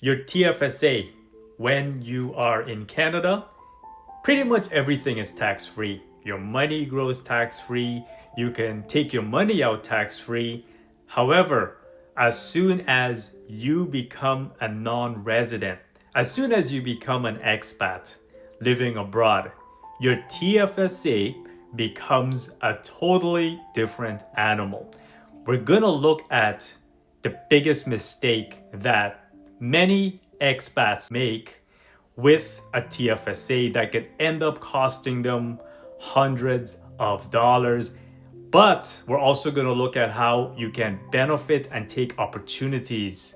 Your TFSA, when you are in Canada, pretty much everything is tax-free. Your money grows tax-free. You can take your money out tax-free. However, as soon as you become a non-resident, as soon as you become an expat living abroad, your TFSA becomes a totally different animal. We're gonna look at the biggest mistake that many expats make with a TFSA that could end up costing them hundreds of dollars. But we're also going to look at how you can benefit and take opportunities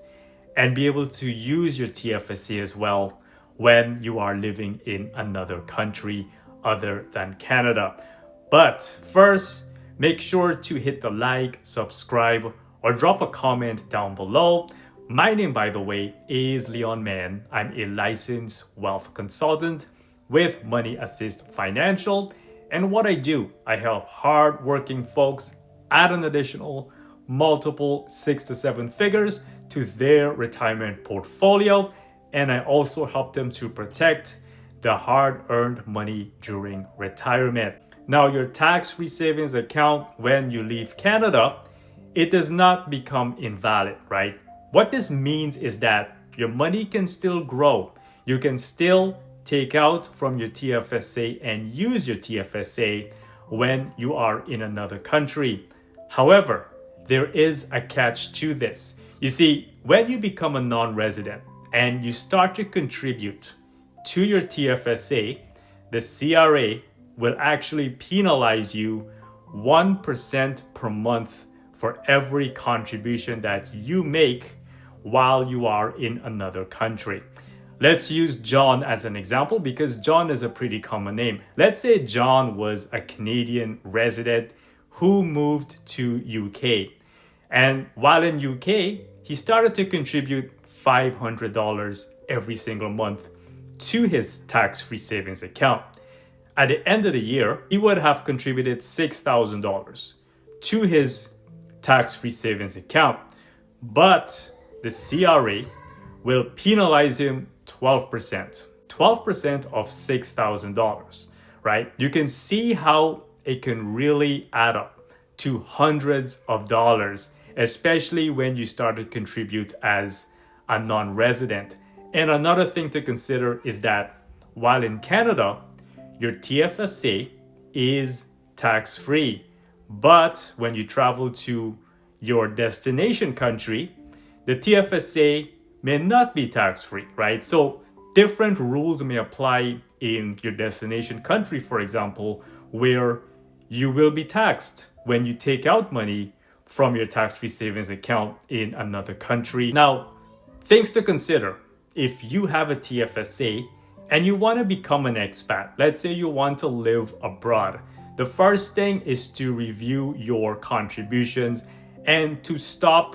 and be able to use your TFSA as well when you are living in another country other than Canada. But first, make sure to hit the like, subscribe, or drop a comment down below. My name, by the way, is Leon Mann. I'm a licensed wealth consultant with Money Assist Financial. And what I do, I help hard-working folks add an additional multiple 6 to 7 figures to their retirement portfolio. And I also help them to protect the hard-earned money during retirement. Now, your tax-free savings account, when you leave Canada, it does not become invalid, right? What this means is that your money can still grow. You can still take out from your TFSA and use your TFSA when you are in another country. However, there is a catch to this. You see, when you become a non-resident and you start to contribute to your TFSA, the CRA will actually penalize you 1% per month for every contribution that you make while you are in another country. Let's use John as an example because John is a pretty common name. Let's say John was a Canadian resident who moved to UK. And while in UK, he started to contribute $500 every single month to his tax-free savings account. At the end of the year, he would have contributed $6,000 to his tax-free savings account. But the CRA will penalize him 12%. 12% of $6,000, right? You can see how it can really add up to hundreds of dollars, especially when you start to contribute as a non-resident. And another thing to consider is that while in Canada, your TFSA is tax-free. But when you travel to your destination country, the TFSA may not be tax-free, right? So different rules may apply in your destination country, for example, where you will be taxed when you take out money from your tax-free savings account in another country. Now, things to consider. If you have a TFSA and you want to become an expat, let's say you want to live abroad, the first thing is to review your contributions and to stop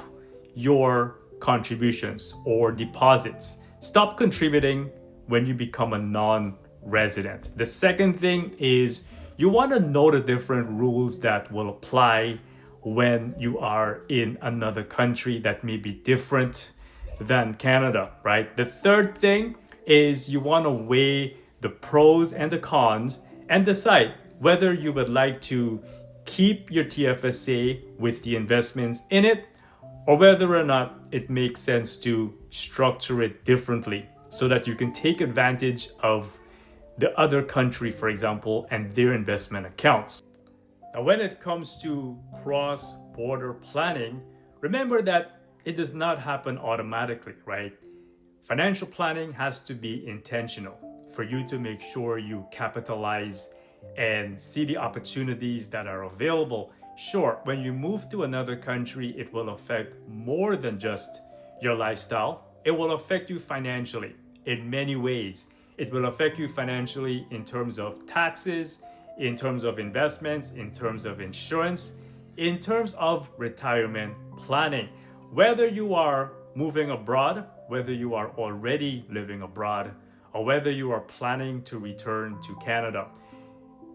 your contributions or deposits. Stop contributing when you become a non-resident. The second thing is you want to know the different rules that will apply when you are in another country that may be different than Canada, right? The third thing is you want to weigh the pros and the cons and decide whether you would like to keep your TFSA with the investments in it or whether or not it makes sense to structure it differently so that you can take advantage of the other country, for example, and their investment accounts. Now, when it comes to cross-border planning, remember that it does not happen automatically, right? Financial planning has to be intentional for you to make sure you capitalize and see the opportunities that are available. Sure, when you move to another country, it will affect more than just your lifestyle. It will affect you financially in many ways. It will affect you financially in terms of taxes, in terms of investments, in terms of insurance, in terms of retirement planning. Whether you are moving abroad, whether you are already living abroad, or whether you are planning to return to Canada,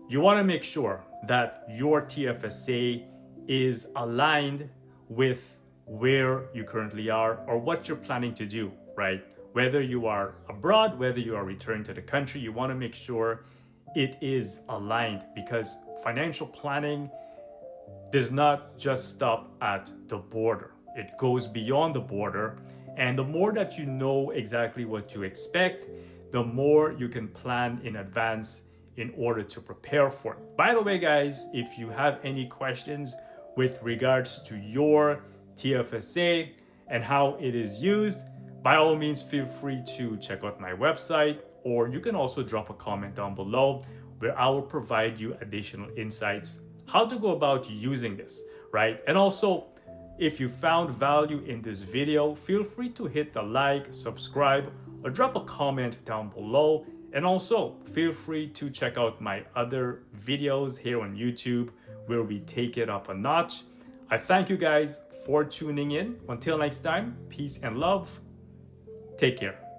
you want to make sure that your TFSA is aligned with where you currently are or what you're planning to do, right? Whether you are abroad, whether you are returning to the country, you want to make sure it is aligned, because financial planning does not just stop at the border. It goes beyond the border. And the more that you know exactly what to expect, the more you can plan in advance in order to prepare for it. By the way, guys, if you have any questions with regards to your TFSA and how it is used, by all means, feel free to check out my website, or you can also drop a comment down below where I will provide you additional insights how to go about using this, right? And also, if you found value in this video, feel free to hit the like, subscribe, or drop a comment down below. And also, feel free to check out my other videos here on YouTube where we take it up a notch. I thank you guys for tuning in. Until next time, peace and love. Take care.